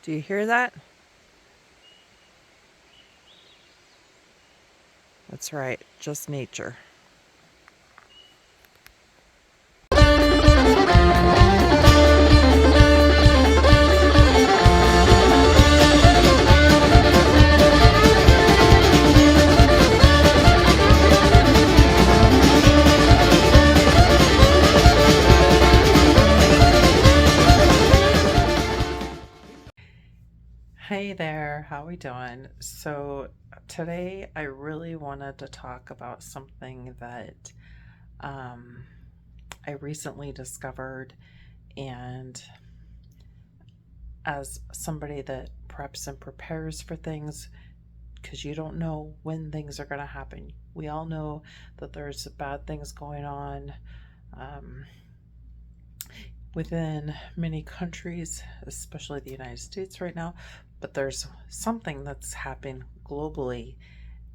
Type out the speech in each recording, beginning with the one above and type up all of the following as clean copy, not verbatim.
Do you hear that? That's right, just nature. Hey there, how we doing? So today I really wanted to talk about something that um, I recently discovered, and as somebody that preps and prepares for things, because you don't know when things are going to happen. We all know that there's bad things going on um, within many countries, especially the United States right now, but there's something that's happening globally,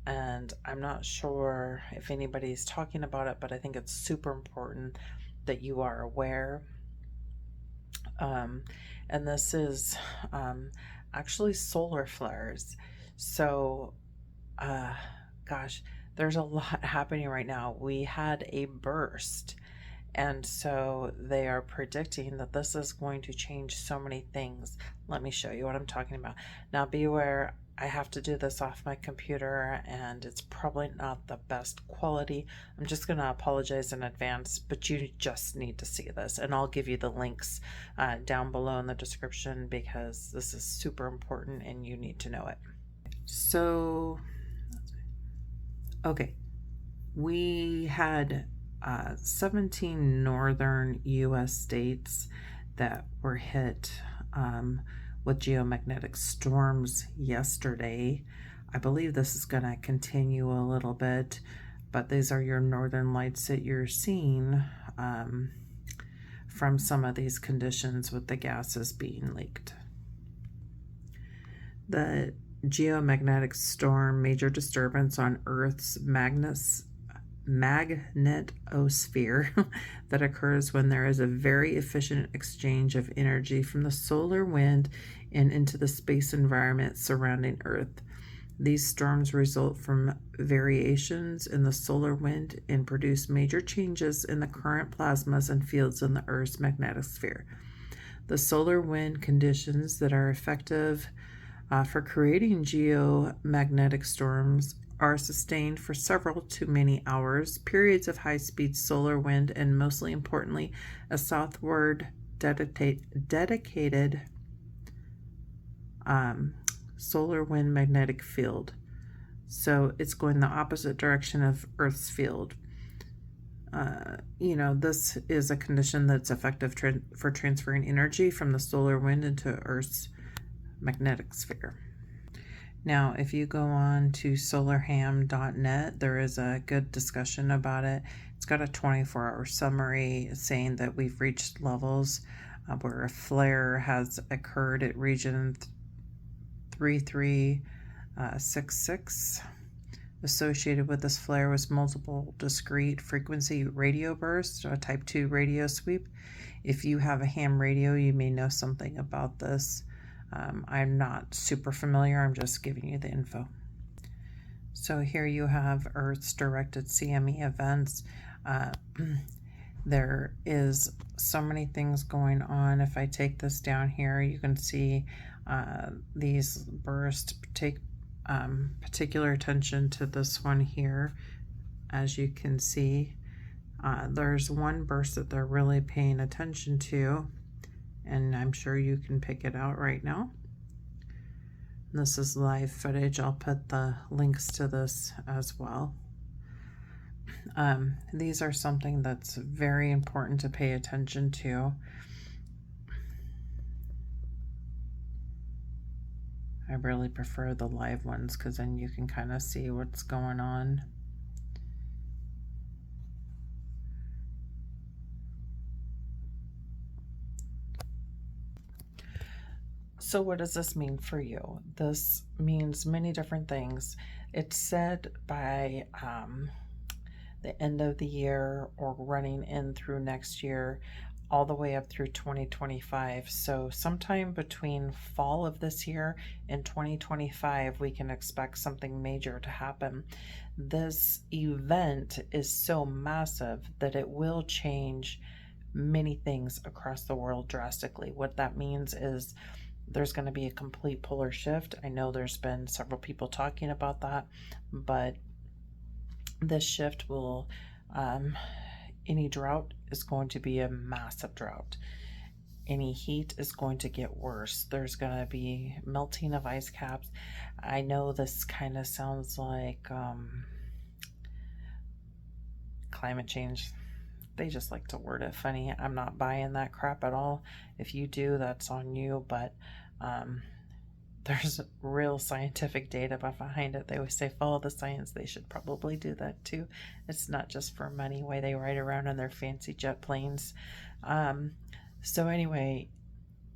and I'm not sure if anybody's talking about it, but I think it's super important that you are aware. Um, and this is um, actually solar flares. So, uh, gosh, there's a lot happening right now. We had a burst, and so they are predicting that this is going to change so many things. Let me show you what I'm talking about. Now, be aware, I have to do this off my computer, and it's probably not the best quality. I'm just going to apologize in advance, but you just need to see this, and I'll give you the links down below in the description because this is super important and you need to know it. So, okay, we had 17 northern U.S. states that were hit with geomagnetic storms yesterday. I believe this is going to continue a little bit, but these are your northern lights that you're seeing from some of these conditions with the gases being leaked. The geomagnetic storm, major disturbance on Earth's magnetosphere that occurs when there is a very efficient exchange of energy from the solar wind and into the space environment surrounding Earth. These storms result from variations in the solar wind and produce major changes in the current plasmas and fields in the Earth's magnetic sphere. The solar wind conditions that are effective for creating geomagnetic storms are sustained for several to many hours, periods of high-speed solar wind, and mostly importantly, a southward dedicated solar wind magnetic field. So it's going the opposite direction of Earth's field. This is a condition that's effective for transferring energy from the solar wind into Earth's magnetic sphere. Now, if you go on to solarham.net, there is a good discussion about it. It's got a 24-hour summary saying that we've reached levels where a flare has occurred at region 3366. Associated with this flare was multiple discrete frequency radio bursts, a type 2 radio sweep. If you have a ham radio, you may know something about this. I'm not super familiar, I'm just giving you the info. So here you have Earth's directed CME events. There is so many things going on. If I take this down here, you can see these bursts. Take particular attention to this one here. As you can see, there's one burst that they're really paying attention to, and I'm sure you can pick it out right now. This is live footage. I'll put the links to this as well. These are something that's very important to pay attention to. I really prefer the live ones because then you can kind of see what's going on. So what does this mean for you? This means many different things. It's said by the end of the year or running in through next year, all the way up through 2025. So, sometime between fall of this year and 2025, we can expect something major to happen. This event is so massive that it will change many things across the world drastically. What that means is there's going to be a complete polar shift. I know there's been several people talking about that, but this shift will, any drought is going to be a massive drought. Any heat is going to get worse. There's going to be melting of ice caps. I know this kind of sounds like climate change. They just like to word it funny. I'm not buying that crap at all. If you do, that's on you, but there's real scientific data behind it. They always say follow the science. They should probably do that too. It's not just for money, why they ride around in their fancy jet planes. So anyway,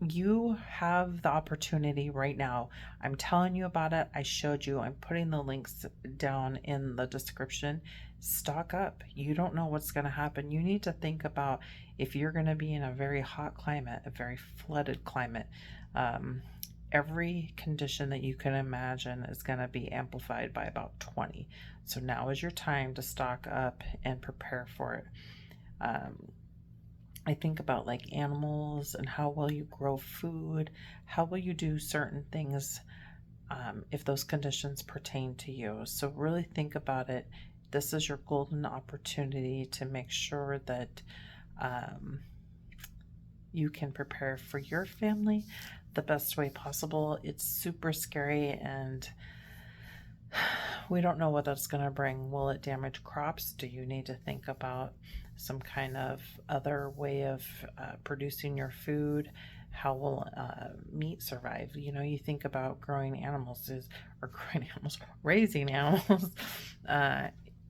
you have the opportunity right now. I'm telling you about it. I showed you. I'm putting the links down in the description. Stock up. You don't know what's going to happen. You need to think about if you're going to be in a very hot climate, a very flooded climate. Every condition that you can imagine is going to be amplified by about 20. So now is your time to stock up and prepare for it. I think about like animals and how will you grow food, how will you do certain things if those conditions pertain to you. So really think about it. This is your golden opportunity to make sure that you can prepare for your family the best way possible. It's super scary and we don't know what that's going to bring. Will it damage crops? Do you need to think about some kind of other way of producing your food? How will meat survive? You know, you think about raising animals.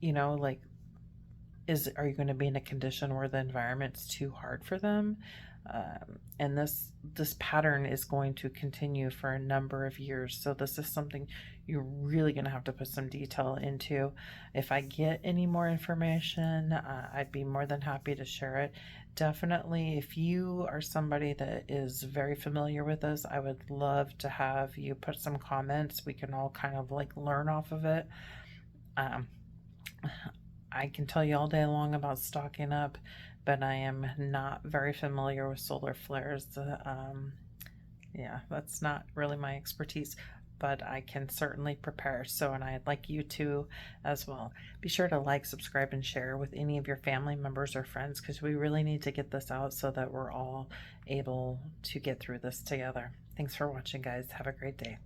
You know, like, are you going to be in a condition where the environment's too hard for them? And this pattern is going to continue for a number of years. So this is something you're really going to have to put some detail into. If I get any more information, I'd be more than happy to share it. Definitely, if you are somebody that is very familiar with this, I would love to have you put some comments. We can all kind of like learn off of it. I can tell you all day long about stocking up, but I am not very familiar with solar flares. Yeah, that's not really my expertise, but I can certainly prepare. So, and I'd like you to as well. Be sure to like, subscribe, and share with any of your family members or friends because we really need to get this out so that we're all able to get through this together. Thanks for watching, guys. Have a great day.